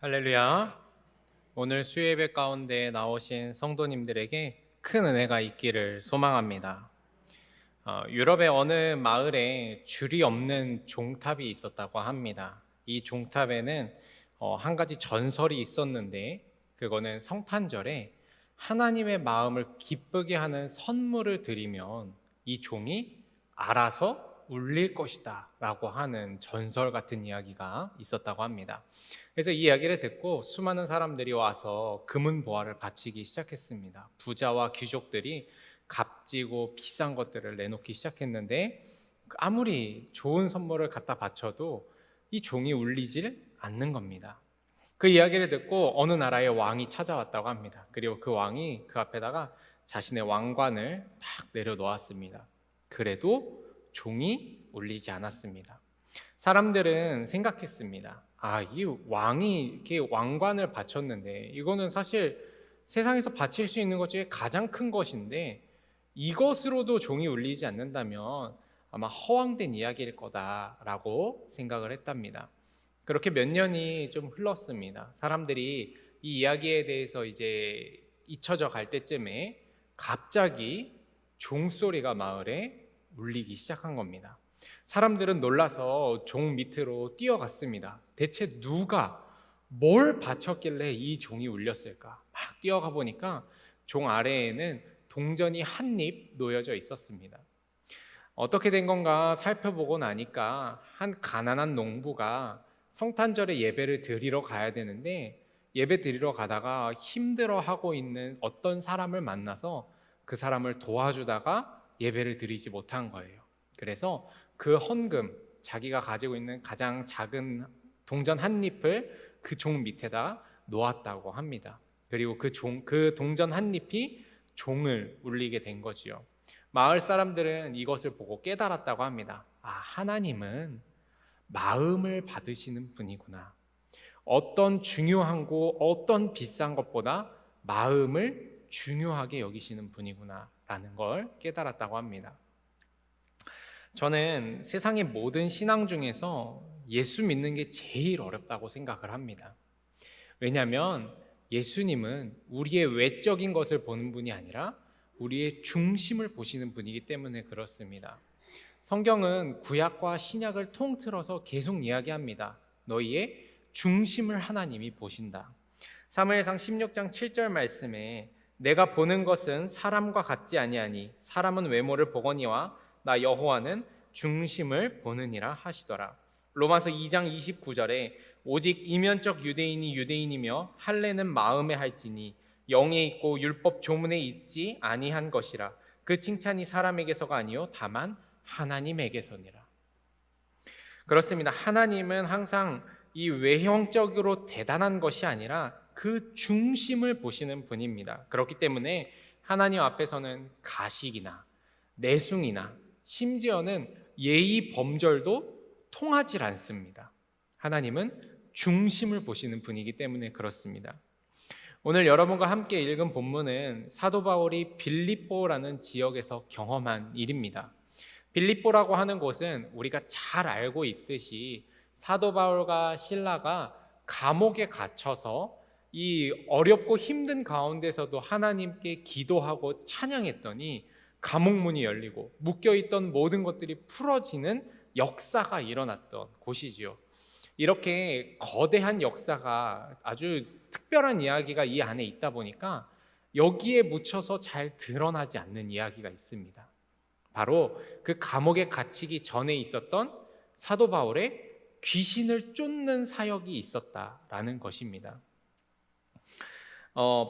할렐루야. 오늘 수요예배 가운데 나오신 성도님들에게 큰 은혜가 있기를 소망합니다. 유럽의 어느 마을에 줄이 없는 종탑이 있었다고 합니다. 이 종탑에는 한 가지 전설이 있었는데, 그거는 성탄절에 하나님의 마음을 기쁘게 하는 선물을 드리면 이 종이 알아서 울릴 것이다 라고 하는 전설 같은 이야기가 있었다고 합니다. 그래서 이 이야기를 듣고 수많은 사람들이 와서 금은보화를 바치기 시작했습니다. 부자와 귀족들이 값지고 비싼 것들을 내놓기 시작했는데, 아무리 좋은 선물을 갖다 바쳐도 이 종이 울리질 않는 겁니다. 그 이야기를 듣고 어느 나라의 왕이 찾아왔다고 합니다. 그리고 그 왕이 그 앞에다가 자신의 왕관을 딱 내려놓았습니다. 그래도 종이 울리지 않았습니다. 사람들은 생각했습니다. 이 왕이 이렇게 왕관을 바쳤는데, 이거는 사실 세상에서 바칠 수 있는 것 중에 가장 큰 것인데, 이것으로도 종이 울리지 않는다면 아마 허황된 이야기일 거다라고 생각을 했답니다. 그렇게 몇 년이 좀 흘렀습니다. 사람들이 이 이야기에 대해서 이제 잊혀져 갈 때쯤에 갑자기 종소리가 마을에 울리기 시작한 겁니다. 사람들은 놀라서 종 밑으로 뛰어갔습니다. 대체 누가 뭘 바쳤길래 이 종이 울렸을까? 막 뛰어가 보니까 종 아래에는 동전이 한 입 놓여져 있었습니다. 어떻게 된 건가 살펴보고 나니까 한 가난한 농부가 성탄절에 예배를 드리러 가야 되는데, 예배 드리러 가다가 힘들어하고 있는 어떤 사람을 만나서 그 사람을 도와주다가 예배를 드리지 못한 거예요. 그래서 그 헌금, 자기가 가지고 있는 가장 작은 동전 한 잎을 그 종 밑에다 놓았다고 합니다. 그리고 그 동전 한 잎이 종을 울리게 된 거지요. 마을 사람들은 이것을 보고 깨달았다고 합니다. 하나님은 마음을 받으시는 분이구나. 어떤 중요한 거, 어떤 비싼 것보다 마음을 중요하게 여기시는 분이구나 라는 걸 깨달았다고 합니다. 저는 세상의 모든 신앙 중에서 예수 믿는 게 제일 어렵다고 생각을 합니다. 왜냐하면 예수님은 우리의 외적인 것을 보는 분이 아니라 우리의 중심을 보시는 분이기 때문에 그렇습니다. 성경은 구약과 신약을 통틀어서 계속 이야기합니다. 너희의 중심을 하나님이 보신다. 사무엘상 16장 7절 말씀에 내가 보는 것은 사람과 같지 아니하니 사람은 외모를 보거니와 나 여호와는 중심을 보느니라 하시더라. 로마서 2장 29절에 오직 이면적 유대인이 유대인이며 할례는 마음에 할지니 영에 있고 율법 조문에 있지 아니한 것이라. 그 칭찬이 사람에게서가 아니요 다만 하나님에게서니라. 그렇습니다. 하나님은 항상 이 외형적으로 대단한 것이 아니라 그 중심을 보시는 분입니다. 그렇기 때문에 하나님 앞에서는 가식이나 내숭이나 심지어는 예의 범절도 통하지 않습니다. 하나님은 중심을 보시는 분이기 때문에 그렇습니다. 오늘 여러분과 함께 읽은 본문은 사도 바울이 빌립보라는 지역에서 경험한 일입니다. 빌립보라고 하는 곳은 우리가 잘 알고 있듯이 사도 바울과 실라가 감옥에 갇혀서 이 어렵고 힘든 가운데서도 하나님께 기도하고 찬양했더니 감옥 문이 열리고 묶여있던 모든 것들이 풀어지는 역사가 일어났던 곳이지요. 이렇게 거대한 역사가, 아주 특별한 이야기가 이 안에 있다 보니까 여기에 묻혀서 잘 드러나지 않는 이야기가 있습니다. 바로 그 감옥에 갇히기 전에 있었던 사도 바울의 귀신을 쫓는 사역이 있었다라는 것입니다.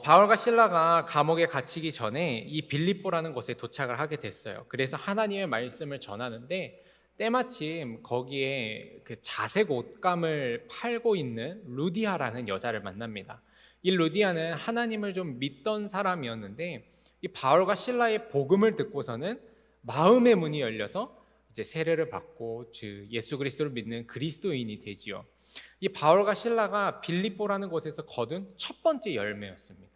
바울과 실라가 감옥에 갇히기 전에 이 빌립보라는 곳에 도착을 하게 됐어요. 그래서 하나님의 말씀을 전하는데 때마침 거기에 그 자색 옷감을 팔고 있는 루디아라는 여자를 만납니다. 이 루디아는 하나님을 좀 믿던 사람이었는데 이 바울과 실라의 복음을 듣고서는 마음의 문이 열려서 이제 세례를 받고 즉 예수 그리스도를 믿는 그리스도인이 되지요. 이 바울과 실라가 빌립보라는 곳에서 거둔 첫 번째 열매였습니다.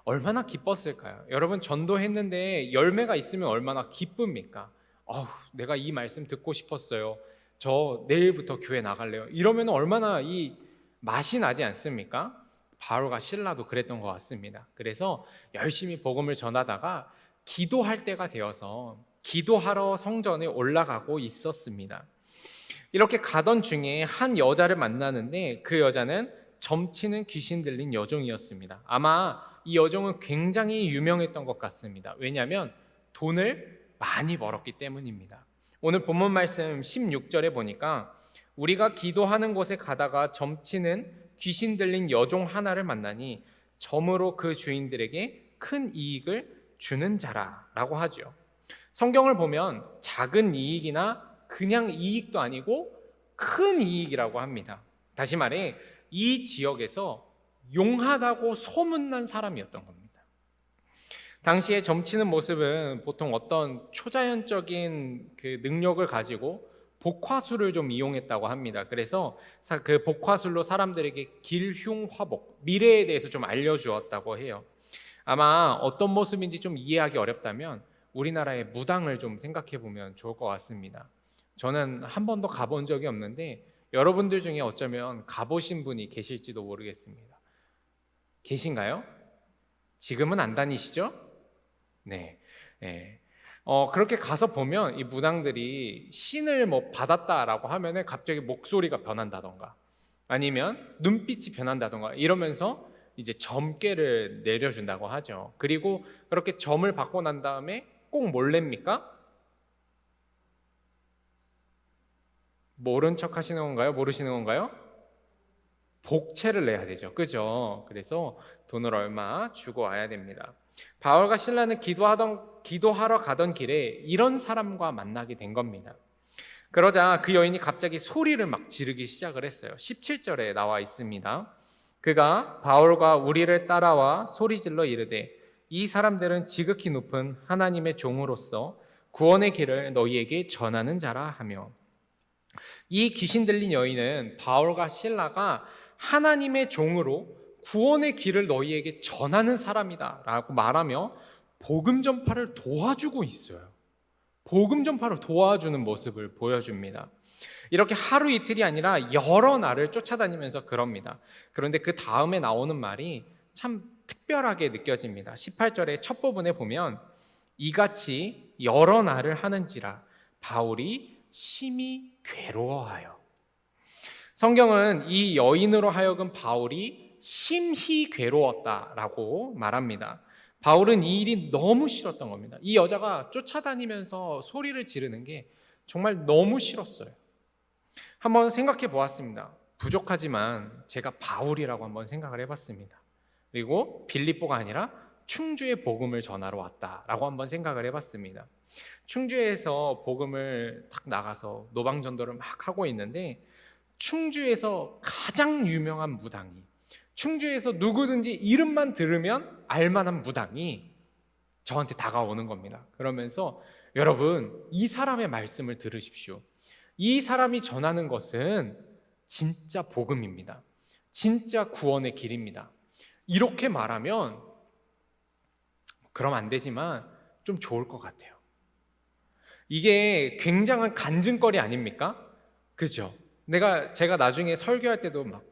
얼마나 기뻤을까요? 여러분, 전도했는데 열매가 있으면 얼마나 기쁩니까? 내가 이 말씀 듣고 싶었어요. 저 내일부터 교회 나갈래요. 이러면 얼마나 이 맛이 나지 않습니까? 바울과 실라도 그랬던 것 같습니다. 그래서 열심히 복음을 전하다가 기도할 때가 되어서 기도하러 성전에 올라가고 있었습니다. 이렇게 가던 중에 한 여자를 만나는데 그 여자는 점치는 귀신 들린 여종이었습니다. 아마 이 여종은 굉장히 유명했던 것 같습니다. 왜냐하면 돈을 많이 벌었기 때문입니다. 오늘 본문 말씀 16절에 보니까 우리가 기도하는 곳에 가다가 점치는 귀신 들린 여종 하나를 만나니 점으로 그 주인들에게 큰 이익을 주는 자라라고 하죠. 성경을 보면 작은 이익이나 그냥 이익도 아니고 큰 이익이라고 합니다. 다시 말해 이 지역에서 용하다고 소문난 사람이었던 겁니다. 당시에 점치는 모습은 보통 어떤 초자연적인 그 능력을 가지고 복화술을 좀 이용했다고 합니다. 그래서 그 복화술로 사람들에게 길흉화복, 미래에 대해서 좀 알려주었다고 해요. 아마 어떤 모습인지 좀 이해하기 어렵다면 우리나라의 무당을 좀 생각해 보면 좋을 것 같습니다. 저는 한 번도 가본 적이 없는데 여러분들 중에 어쩌면 가보신 분이 계실지도 모르겠습니다. 계신가요? 지금은 안 다니시죠? 네. 그렇게 가서 보면 이 무당들이 신을 뭐 받았다라고 하면은 갑자기 목소리가 변한다던가 아니면 눈빛이 변한다던가 이러면서 이제 점괘를 내려준다고 하죠. 그리고 그렇게 점을 받고 난 다음에 꼭 뭘 냅니까? 모른 척 하시는 건가요? 모르시는 건가요? 복채를 내야 되죠. 그죠? 그래서 돈을 얼마 주고 와야 됩니다. 바울과 실라는 기도하러 가던 길에 이런 사람과 만나게 된 겁니다. 그러자 그 여인이 갑자기 소리를 막 지르기 시작을 했어요. 17절에 나와 있습니다. 그가 바울과 우리를 따라와 소리질러 이르되 이 사람들은 지극히 높은 하나님의 종으로서 구원의 길을 너희에게 전하는 자라 하며, 이 귀신 들린 여인은 바울과 실라가 하나님의 종으로 구원의 길을 너희에게 전하는 사람이다 라고 말하며 복음 전파를 도와주고 있어요. 복음 전파를 도와주는 모습을 보여줍니다. 이렇게 하루 이틀이 아니라 여러 날을 쫓아다니면서 그럽니다. 그런데 그 다음에 나오는 말이 참 특별하게 느껴집니다. 18절의 첫 부분에 보면 이같이 여러 날을 하는지라 바울이 심히 괴로워하여. 성경은 이 여인으로 하여금 바울이 심히 괴로웠다라고 말합니다. 바울은 이 일이 너무 싫었던 겁니다. 이 여자가 쫓아다니면서 소리를 지르는 게 정말 너무 싫었어요. 한번 생각해 보았습니다. 부족하지만 제가 바울이라고 한번 생각을 해봤습니다. 그리고 빌립보가 아니라 충주에 복음을 전하러 왔다라고 한번 생각을 해봤습니다. 충주에서 복음을 딱 나가서 노방전도를 막 하고 있는데 충주에서 가장 유명한 무당이, 충주에서 누구든지 이름만 들으면 알만한 무당이 저한테 다가오는 겁니다. 그러면서 여러분, 이 사람의 말씀을 들으십시오. 이 사람이 전하는 것은 진짜 복음입니다. 진짜 구원의 길입니다. 이렇게 말하면 그럼 안 되지만 좀 좋을 것 같아요. 이게 굉장한 간증거리 아닙니까? 그렇죠? 제가 나중에 설교할 때도 막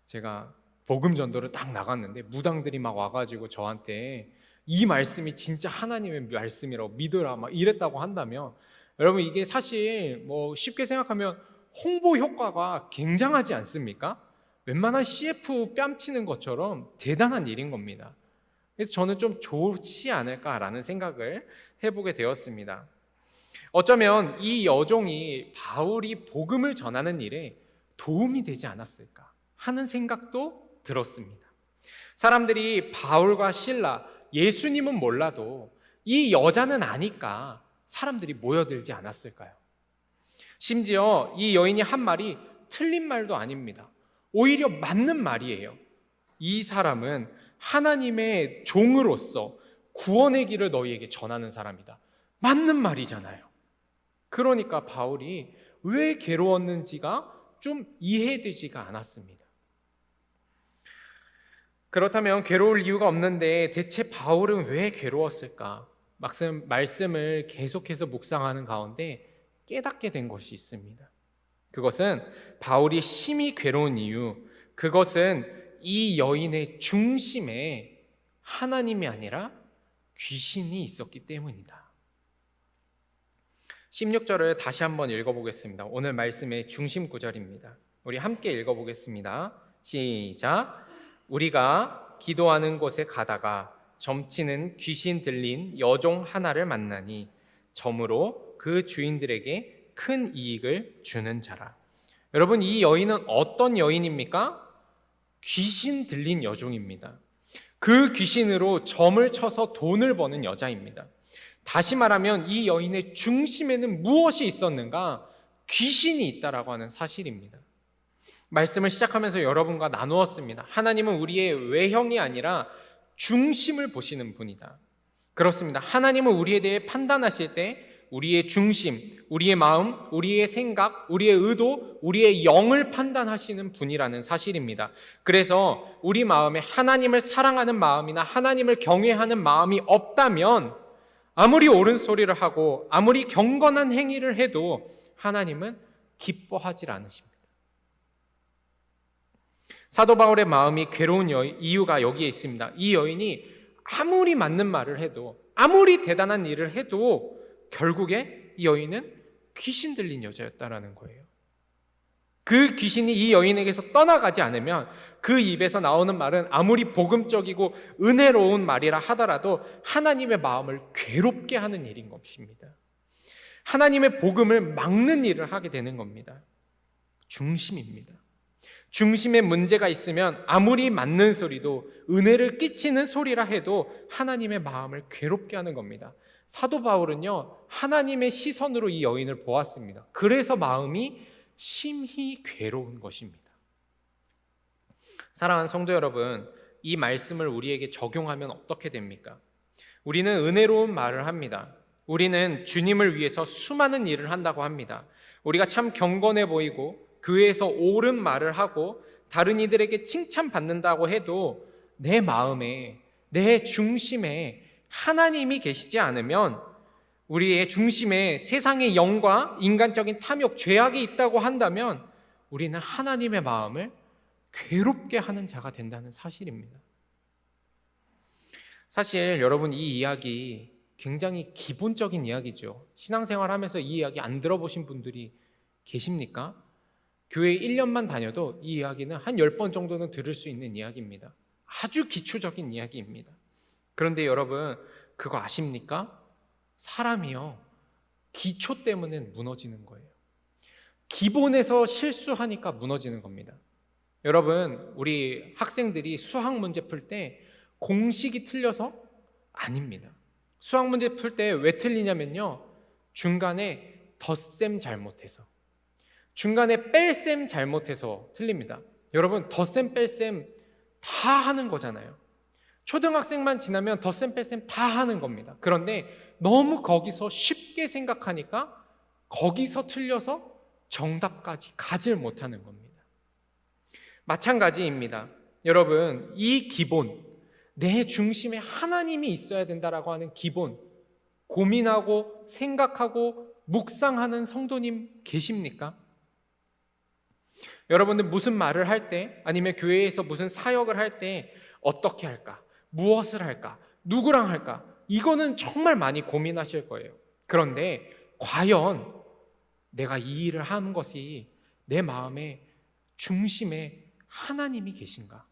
제가 복음 전도를 딱 나갔는데 무당들이 막 와가지고 저한테 이 말씀이 진짜 하나님의 말씀이라고 믿으라 막 이랬다고 한다면, 여러분 이게 사실 뭐 쉽게 생각하면 홍보 효과가 굉장하지 않습니까? 웬만한 CF 뺨치는 것처럼 대단한 일인 겁니다. 그래서 저는 좀 좋지 않을까라는 생각을 해보게 되었습니다. 어쩌면 이 여종이 바울이 복음을 전하는 일에 도움이 되지 않았을까 하는 생각도 들었습니다. 사람들이 바울과 실라, 예수님은 몰라도 이 여자는 아니까 사람들이 모여들지 않았을까요? 심지어 이 여인이 한 말이 틀린 말도 아닙니다. 오히려 맞는 말이에요. 이 사람은 하나님의 종으로서 구원의 길을 너희에게 전하는 사람이다. 맞는 말이잖아요. 그러니까 바울이 왜 괴로웠는지가 좀 이해되지가 않았습니다. 그렇다면 괴로울 이유가 없는데 대체 바울은 왜 괴로웠을까? 말씀을 계속해서 묵상하는 가운데 깨닫게 된 것이 있습니다. 그것은 바울이 심히 괴로운 이유, 그것은 이 여인의 중심에 하나님이 아니라 귀신이 있었기 때문이다. 16절을 다시 한번 읽어보겠습니다. 오늘 말씀의 중심 구절입니다. 우리 함께 읽어보겠습니다. 시작. 우리가 기도하는 곳에 가다가 점치는 귀신 들린 여종 하나를 만나니 점으로 그 주인들에게 큰 이익을 주는 자라. 여러분, 이 여인은 어떤 여인입니까? 귀신 들린 여종입니다. 그 귀신으로 점을 쳐서 돈을 버는 여자입니다. 다시 말하면 이 여인의 중심에는 무엇이 있었는가? 귀신이 있다라고 하는 사실입니다. 말씀을 시작하면서 여러분과 나누었습니다. 하나님은 우리의 외형이 아니라 중심을 보시는 분이다. 그렇습니다. 하나님은 우리에 대해 판단하실 때 우리의 중심, 우리의 마음, 우리의 생각, 우리의 의도, 우리의 영을 판단하시는 분이라는 사실입니다. 그래서 우리 마음에 하나님을 사랑하는 마음이나 하나님을 경외하는 마음이 없다면 아무리 옳은 소리를 하고 아무리 경건한 행위를 해도 하나님은 기뻐하지 않으십니다. 사도 바울의 마음이 괴로운 이유가 여기에 있습니다. 이 여인이 아무리 맞는 말을 해도, 아무리 대단한 일을 해도 결국에 이 여인은 귀신 들린 여자였다라는 거예요. 그 귀신이 이 여인에게서 떠나가지 않으면 그 입에서 나오는 말은 아무리 복음적이고 은혜로운 말이라 하더라도 하나님의 마음을 괴롭게 하는 일인 것입니다. 하나님의 복음을 막는 일을 하게 되는 겁니다. 중심입니다. 중심에 문제가 있으면 아무리 맞는 소리도 은혜를 끼치는 소리라 해도 하나님의 마음을 괴롭게 하는 겁니다. 사도 바울은요, 하나님의 시선으로 이 여인을 보았습니다. 그래서 마음이 심히 괴로운 것입니다. 사랑하는 성도 여러분, 이 말씀을 우리에게 적용하면 어떻게 됩니까? 우리는 은혜로운 말을 합니다. 우리는 주님을 위해서 수많은 일을 한다고 합니다. 우리가 참 경건해 보이고 교회에서 옳은 말을 하고 다른 이들에게 칭찬받는다고 해도 내 마음에, 내 중심에 하나님이 계시지 않으면, 우리의 중심에 세상의 영과 인간적인 탐욕, 죄악이 있다고 한다면 우리는 하나님의 마음을 괴롭게 하는 자가 된다는 사실입니다. 사실 여러분, 이 이야기 굉장히 기본적인 이야기죠. 신앙생활 하면서 이 이야기 안 들어보신 분들이 계십니까? 교회 1년만 다녀도 이 이야기는 한 10번 정도는 들을 수 있는 이야기입니다. 아주 기초적인 이야기입니다. 그런데 여러분, 그거 아십니까? 사람이요, 기초 때문에 무너지는 거예요. 기본에서 실수하니까 무너지는 겁니다. 여러분, 우리 학생들이 수학 문제 풀 때 공식이 틀려서? 아닙니다. 수학 문제 풀 때 왜 틀리냐면요, 중간에 덧셈 잘못해서, 중간에 뺄셈 잘못해서 틀립니다. 여러분, 덧셈 뺄셈 다 하는 거잖아요. 초등학생만 지나면 덧셈 뺄셈 다 하는 겁니다. 그런데 너무 거기서 쉽게 생각하니까 거기서 틀려서 정답까지 가질 못하는 겁니다. 마찬가지입니다. 여러분, 이 기본, 내 중심에 하나님이 있어야 된다라고 하는 기본, 고민하고 생각하고 묵상하는 성도님 계십니까? 여러분들 무슨 말을 할 때, 아니면 교회에서 무슨 사역을 할 때 어떻게 할까? 무엇을 할까? 누구랑 할까? 이거는 정말 많이 고민하실 거예요. 그런데 과연 내가 이 일을 하는 것이 내 마음의 중심에 하나님이 계신가?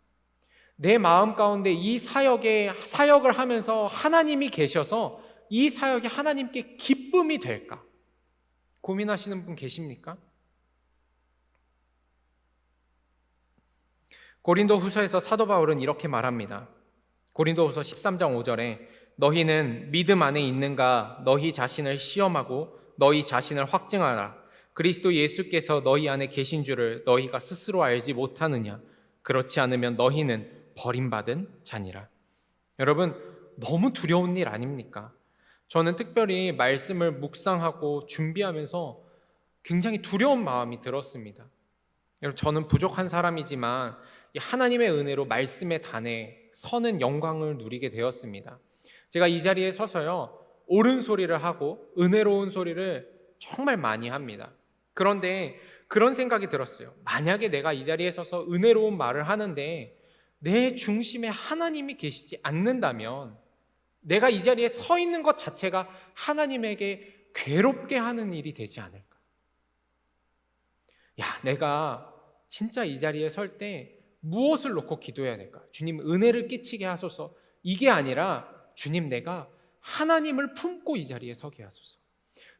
내 마음 가운데 이 사역을 하면서 하나님이 계셔서 이 사역이 하나님께 기쁨이 될까? 고민하시는 분 계십니까? 고린도후서에서 사도 바울은 이렇게 말합니다. 고린도후서 13장 5절에 너희는 믿음 안에 있는가 너희 자신을 시험하고 너희 자신을 확증하라. 그리스도 예수께서 너희 안에 계신 줄을 너희가 스스로 알지 못하느냐. 그렇지 않으면 너희는 버림받은 자니라. 여러분, 너무 두려운 일 아닙니까? 저는 특별히 말씀을 묵상하고 준비하면서 굉장히 두려운 마음이 들었습니다. 여러분, 저는 부족한 사람이지만 하나님의 은혜로 말씀의 단에 서는 영광을 누리게 되었습니다. 제가 이 자리에 서서요, 옳은 소리를 하고 은혜로운 소리를 정말 많이 합니다. 그런데 그런 생각이 들었어요. 만약에 내가 이 자리에 서서 은혜로운 말을 하는데 내 중심에 하나님이 계시지 않는다면 내가 이 자리에 서 있는 것 자체가 하나님에게 괴롭게 하는 일이 되지 않을까? 야, 내가 진짜 이 자리에 설 때 무엇을 놓고 기도해야 될까? 주님, 은혜를 끼치게 하소서. 이게 아니라 주님, 내가 하나님을 품고 이 자리에 서게 하소서.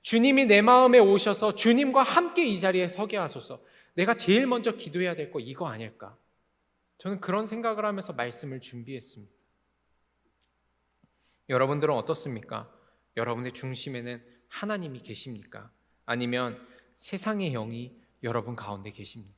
주님이 내 마음에 오셔서 주님과 함께 이 자리에 서게 하소서. 내가 제일 먼저 기도해야 될 거 이거 아닐까? 저는 그런 생각을 하면서 말씀을 준비했습니다. 여러분들은 어떻습니까? 여러분의 중심에는 하나님이 계십니까? 아니면 세상의 영이 여러분 가운데 계십니까?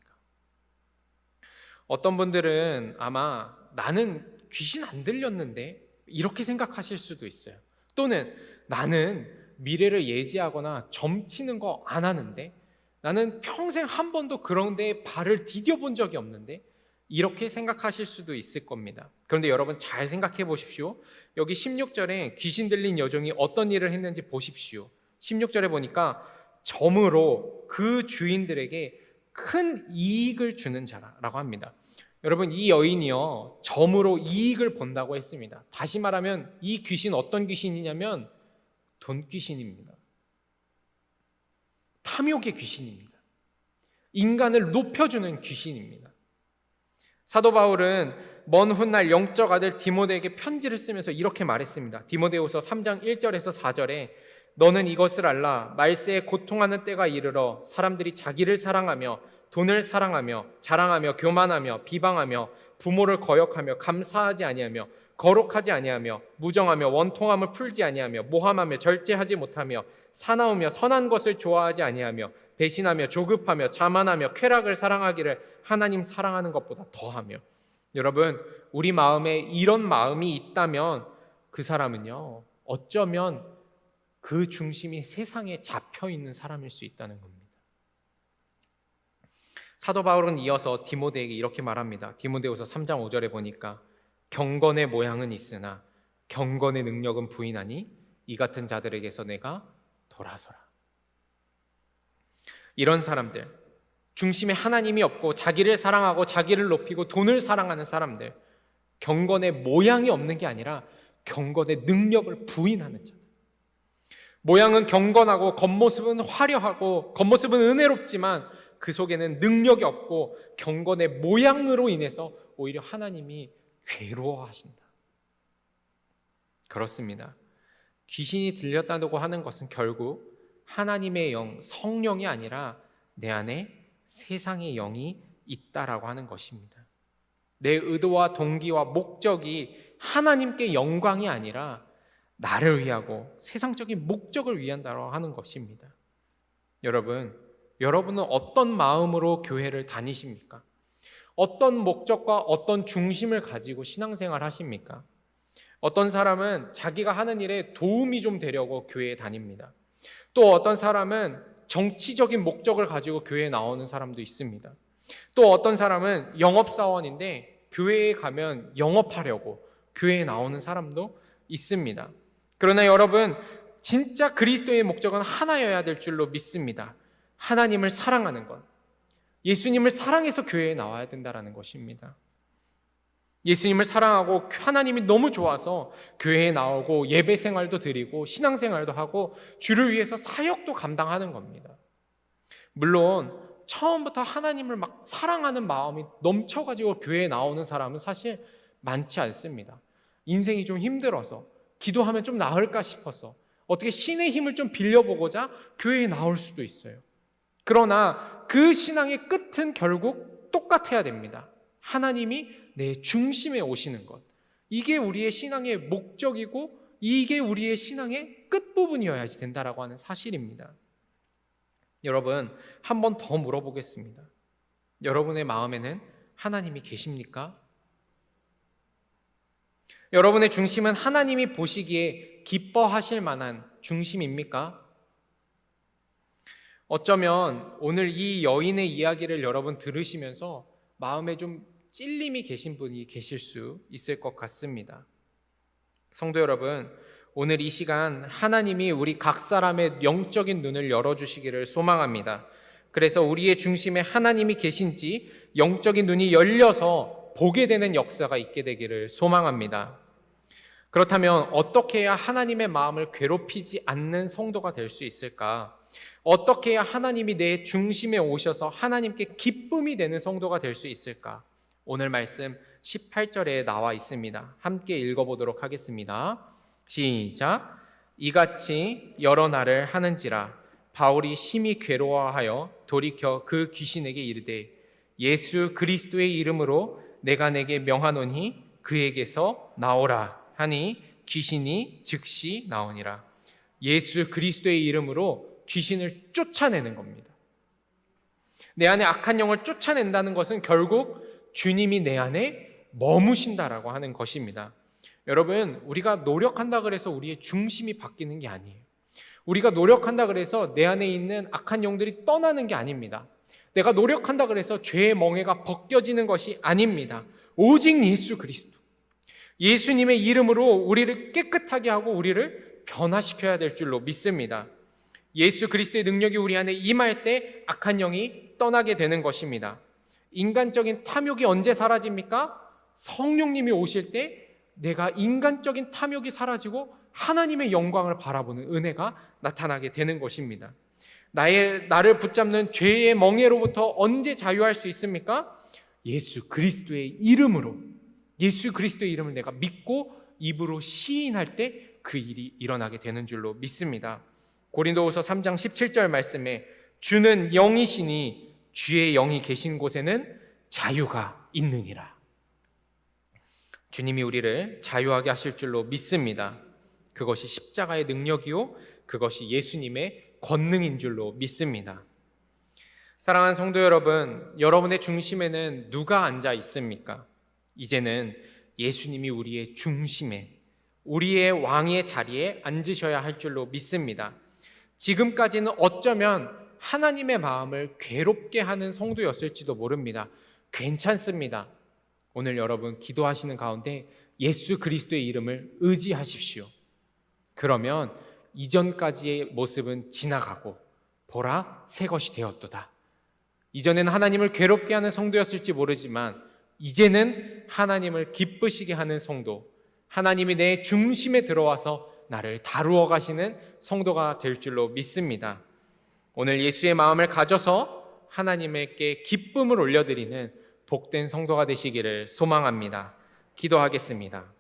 어떤 분들은 아마 나는 귀신 안 들렸는데 이렇게 생각하실 수도 있어요. 또는 나는 미래를 예지하거나 점치는 거 안 하는데, 나는 평생 한 번도 그런 데에 발을 디뎌본 적이 없는데, 이렇게 생각하실 수도 있을 겁니다. 그런데 여러분 잘 생각해 보십시오. 여기 16절에 귀신 들린 여종이 어떤 일을 했는지 보십시오. 16절에 보니까 점으로 그 주인들에게 큰 이익을 주는 자라고 합니다. 여러분, 이 여인이요, 점으로 이익을 본다고 했습니다. 다시 말하면 이 귀신 어떤 귀신이냐면 돈 귀신입니다. 탐욕의 귀신입니다. 인간을 높여주는 귀신입니다. 사도 바울은 먼 훗날 영적 아들 디모데에게 편지를 쓰면서 이렇게 말했습니다. 디모데후서 3장 1절에서 4절에 너는 이것을 알라. 말세에 고통하는 때가 이르러 사람들이 자기를 사랑하며 돈을 사랑하며 자랑하며 교만하며 비방하며 부모를 거역하며 감사하지 아니하며 거룩하지 아니하며 무정하며 원통함을 풀지 아니하며 모함하며 절제하지 못하며 사나우며 선한 것을 좋아하지 아니하며 배신하며 조급하며 자만하며 쾌락을 사랑하기를 하나님 사랑하는 것보다 더하며. 여러분, 우리 마음에 이런 마음이 있다면 그 사람은요, 어쩌면 그 중심이 세상에 잡혀 있는 사람일 수 있다는 겁니다. 사도 바울은 이어서 디모데에게 이렇게 말합니다. 디모데후서 3장 5절에 보니까 경건의 모양은 있으나 경건의 능력은 부인하니 이 같은 자들에게서 내가 돌아서라. 이런 사람들, 중심에 하나님이 없고 자기를 사랑하고 자기를 높이고 돈을 사랑하는 사람들, 경건의 모양이 없는 게 아니라 경건의 능력을 부인하는 자. 모양은 경건하고 겉모습은 화려하고 겉모습은 은혜롭지만 그 속에는 능력이 없고 경건의 모양으로 인해서 오히려 하나님이 괴로워하신다. 그렇습니다. 귀신이 들렸다고 하는 것은 결국 하나님의 영, 성령이 아니라 내 안에 세상의 영이 있다라고 하는 것입니다. 내 의도와 동기와 목적이 하나님께 영광이 아니라 나를 위하고 세상적인 목적을 위한다고 하는 것입니다. 여러분은 어떤 마음으로 교회를 다니십니까? 어떤 목적과 어떤 중심을 가지고 신앙생활 하십니까? 어떤 사람은 자기가 하는 일에 도움이 좀 되려고 교회에 다닙니다. 또 어떤 사람은 정치적인 목적을 가지고 교회에 나오는 사람도 있습니다. 또 어떤 사람은 영업사원인데 교회에 가면 영업하려고 교회에 나오는 사람도 있습니다. 그러나 여러분, 진짜 그리스도의 목적은 하나여야 될 줄로 믿습니다. 하나님을 사랑하는 것, 예수님을 사랑해서 교회에 나와야 된다는 것입니다. 예수님을 사랑하고 하나님이 너무 좋아서 교회에 나오고 예배 생활도 드리고 신앙생활도 하고 주를 위해서 사역도 감당하는 겁니다. 물론 처음부터 하나님을 막 사랑하는 마음이 넘쳐가지고 교회에 나오는 사람은 사실 많지 않습니다. 인생이 좀 힘들어서 기도하면 좀 나을까 싶어서 어떻게 신의 힘을 좀 빌려보고자 교회에 나올 수도 있어요. 그러나 그 신앙의 끝은 결국 똑같아야 됩니다. 하나님이 내 중심에 오시는 것, 이게 우리의 신앙의 목적이고 이게 우리의 신앙의 끝부분이어야지 된다라고 하는 사실입니다. 여러분, 한 번 더 물어보겠습니다. 여러분의 마음에는 하나님이 계십니까? 여러분의 중심은 하나님이 보시기에 기뻐하실 만한 중심입니까? 어쩌면 오늘 이 여인의 이야기를 여러분 들으시면서 마음에 좀 찔림이 계신 분이 계실 수 있을 것 같습니다. 성도 여러분, 오늘 이 시간 하나님이 우리 각 사람의 영적인 눈을 열어주시기를 소망합니다. 그래서 우리의 중심에 하나님이 계신지 영적인 눈이 열려서 보게 되는 역사가 있게 되기를 소망합니다. 그렇다면 어떻게 해야 하나님의 마음을 괴롭히지 않는 성도가 될 수 있을까? 어떻게 해야 하나님이 내 중심에 오셔서 하나님께 기쁨이 되는 성도가 될 수 있을까? 오늘 말씀 18절에 나와 있습니다. 함께 읽어보도록 하겠습니다. 시작. 이같이 여러 날을 하는지라 바울이 심히 괴로워하여 돌이켜 그 귀신에게 이르되 예수 그리스도의 이름으로 내가 내게 명하노니 그에게서 나오라 하니 귀신이 즉시 나오니라. 예수 그리스도의 이름으로 귀신을 쫓아내는 겁니다. 내 안에 악한 영을 쫓아낸다는 것은 결국 주님이 내 안에 머무신다라고 하는 것입니다. 여러분, 우리가 노력한다 그래서 우리의 중심이 바뀌는 게 아니에요. 우리가 노력한다 그래서 내 안에 있는 악한 영들이 떠나는 게 아닙니다. 내가 노력한다 그래서 죄의 멍에가 벗겨지는 것이 아닙니다. 오직 예수 그리스도, 예수님의 이름으로 우리를 깨끗하게 하고 우리를 변화시켜야 될 줄로 믿습니다. 예수 그리스도의 능력이 우리 안에 임할 때 악한 영이 떠나게 되는 것입니다. 인간적인 탐욕이 언제 사라집니까? 성령님이 오실 때 내가 인간적인 탐욕이 사라지고 하나님의 영광을 바라보는 은혜가 나타나게 되는 것입니다. 나를 붙잡는 죄의 멍에로부터 언제 자유할 수 있습니까? 예수 그리스도의 이름으로, 예수 그리스도의 이름을 내가 믿고 입으로 시인할 때 그 일이 일어나게 되는 줄로 믿습니다. 고린도후서 3장 17절 말씀에 주는 영이시니 주의 영이 계신 곳에는 자유가 있느니라. 주님이 우리를 자유하게 하실 줄로 믿습니다. 그것이 십자가의 능력이요 그것이 예수님의 권능인 줄로 믿습니다. 사랑하는 성도 여러분, 여러분의 중심에는 누가 앉아 있습니까? 이제는 예수님이 우리의 중심에, 우리의 왕의 자리에 앉으셔야 할 줄로 믿습니다. 지금까지는 어쩌면 하나님의 마음을 괴롭게 하는 성도였을지도 모릅니다. 괜찮습니다. 오늘 여러분 기도하시는 가운데 예수 그리스도의 이름을 의지하십시오. 그러면 이전까지의 모습은 지나가고 보라 새 것이 되었도다. 이전에는 하나님을 괴롭게 하는 성도였을지 모르지만 이제는 하나님을 기쁘시게 하는 성도, 하나님이 내 중심에 들어와서 나를 다루어 가시는 성도가 될 줄로 믿습니다. 오늘 예수의 마음을 가져서 하나님께 기쁨을 올려드리는 복된 성도가 되시기를 소망합니다. 기도하겠습니다.